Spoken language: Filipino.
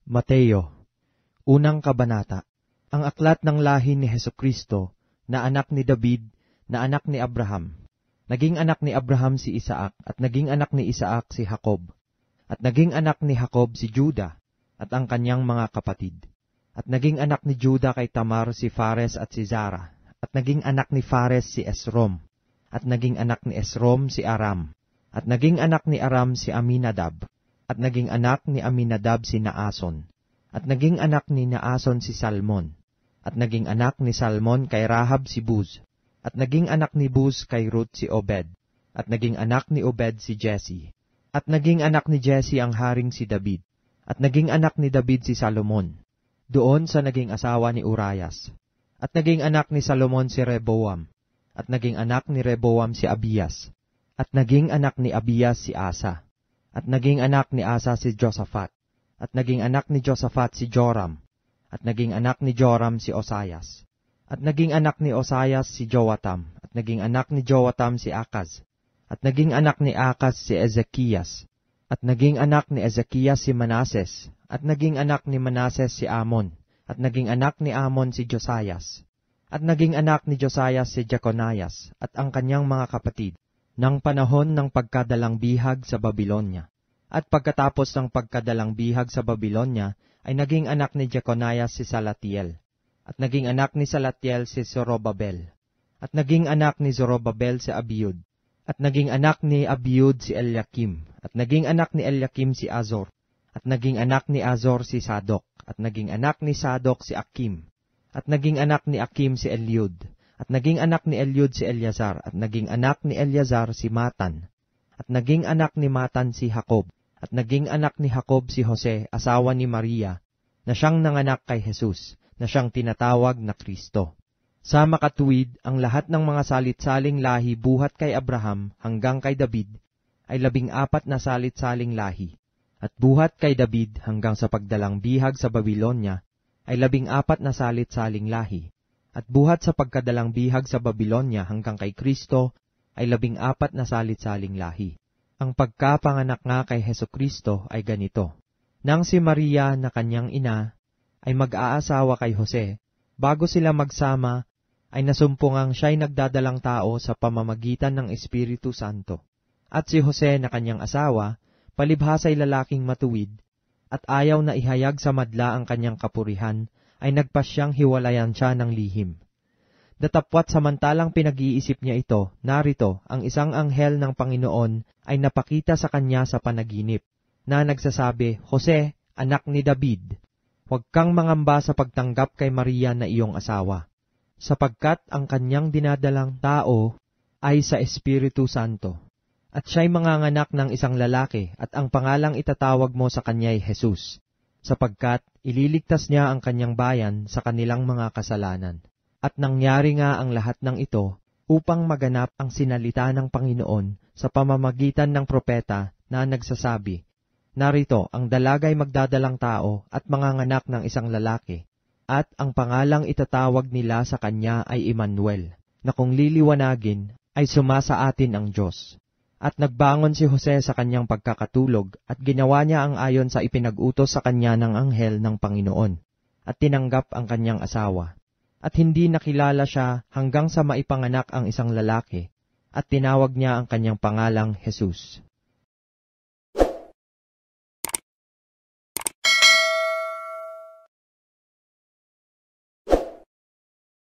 Mateo, unang kabanata. Ang aklat ng lahi ni Hesukristo, na anak ni David, na anak ni Abraham. Naging anak ni Abraham si Isaac, at naging anak ni Isaac si Jacob. At naging anak ni Jacob si Juda, at ang kanyang mga kapatid. At naging anak ni Juda kay Tamar si Fares at si Zara. At naging anak ni Fares si Esrom. At naging anak ni Esrom si Aram. At naging anak ni Aram si Aminadab. At naging anak ni Aminadab si Naason. At naging anak ni Naason si Salmon. At naging anak ni Salmon kay Rahab si Buz. At naging anak ni Buz kay Ruth si Obed. At naging anak ni Obed si Jesse. At naging anak ni Jesse ang haring si David. At naging anak ni David si Salomon, doon sa naging asawa ni Urias. At naging anak ni Salomon si Rehoboam. At naging anak ni Rehoboam si Abias. At naging anak ni Abias si Asa. At naging anak ni Asa si Josaphat. At naging anak ni Josaphat si Joram. At naging anak ni Joram si Osias. At naging anak ni Osias si Joatam. At naging anak ni Joatam si Akaz. At naging anak ni Akaz si Ezekias. At naging anak ni Ezekias si Manases. At naging anak ni Manases si Amon. At naging anak ni Amon si Josias. At naging anak ni Josias si Jeconias at ang kanyang mga kapatid, ng panahon ng pagkadalang bihag sa Babilonya. At pagkatapos ng pagkadalang bihag sa Babilonya, ay naging anak ni Jeconias si Salatiel. At naging anak ni Salatiel si Zorobabel. At naging anak ni Zorobabel si Abiud. At naging anak ni Abiud si Eliakim. At naging anak ni Eliakim si Azor. At naging anak ni Azor si Sadok. At naging anak ni Sadok si Akim. At naging anak ni Akim si Eliud. At naging anak ni Eliud si Eleazar. At naging anak ni Eleazar si Matan. At naging anak ni Matan si Jacob. At naging anak ni Jacob si Jose, asawa ni Maria, na siyang nanganak kay Jesus, na siyang tinatawag na Kristo. Sa makatuwid, ang lahat ng mga salit-saling lahi buhat kay Abraham hanggang kay David, ay 14 na salit-saling lahi. At buhat kay David hanggang sa pagdalang bihag sa Babilonya, ay 14 na salit-saling lahi. At buhat sa pagkadalang bihag sa Babilonya hanggang kay Kristo ay 14 na salit-saling lahi. Ang pagkapanganak nga kay Hesukristo ay ganito. Nang si Maria na kanyang ina ay mag-aasawa kay Jose, bago sila magsama ay nasumpungang siya'y nagdadalang tao sa pamamagitan ng Espiritu Santo. At si Jose na kanyang asawa, palibhasa'y lalaking matuwid, at ayaw na ihayag sa madla ang kanyang kapurihan, ay nagpasyang hiwalayan siya ng lihim. Datapwat samantalang pinag-iisip niya ito, narito, ang isang anghel ng Panginoon ay napakita sa kanya sa panaginip, na nagsasabi, Jose, anak ni David, huwag kang mangamba sa pagtanggap kay Maria na iyong asawa, sapagkat ang kanyang dinadalang tao ay sa Espiritu Santo. At siya'y manganganak ng isang lalaki, at ang pangalang itatawag mo sa kanya'y Jesus, sapagkat ililigtas niya ang kanyang bayan sa kanilang mga kasalanan. At nangyari nga ang lahat ng ito upang maganap ang sinalita ng Panginoon sa pamamagitan ng propeta na nagsasabi, narito, ang dalagay magdadalang tao at manganganak ng isang lalaki, at ang pangalang itatawag nila sa kanya ay Emmanuel, na kung liliwanagin ay sumasa atin ang Diyos. At nagbangon si Jose sa kanyang pagkakatulog at ginawa niya ang ayon sa ipinag-utos sa kanya ng anghel ng Panginoon, at tinanggap ang kanyang asawa. At hindi nakilala siya hanggang sa maipanganak ang isang lalaki, at tinawag niya ang kanyang pangalang Jesus.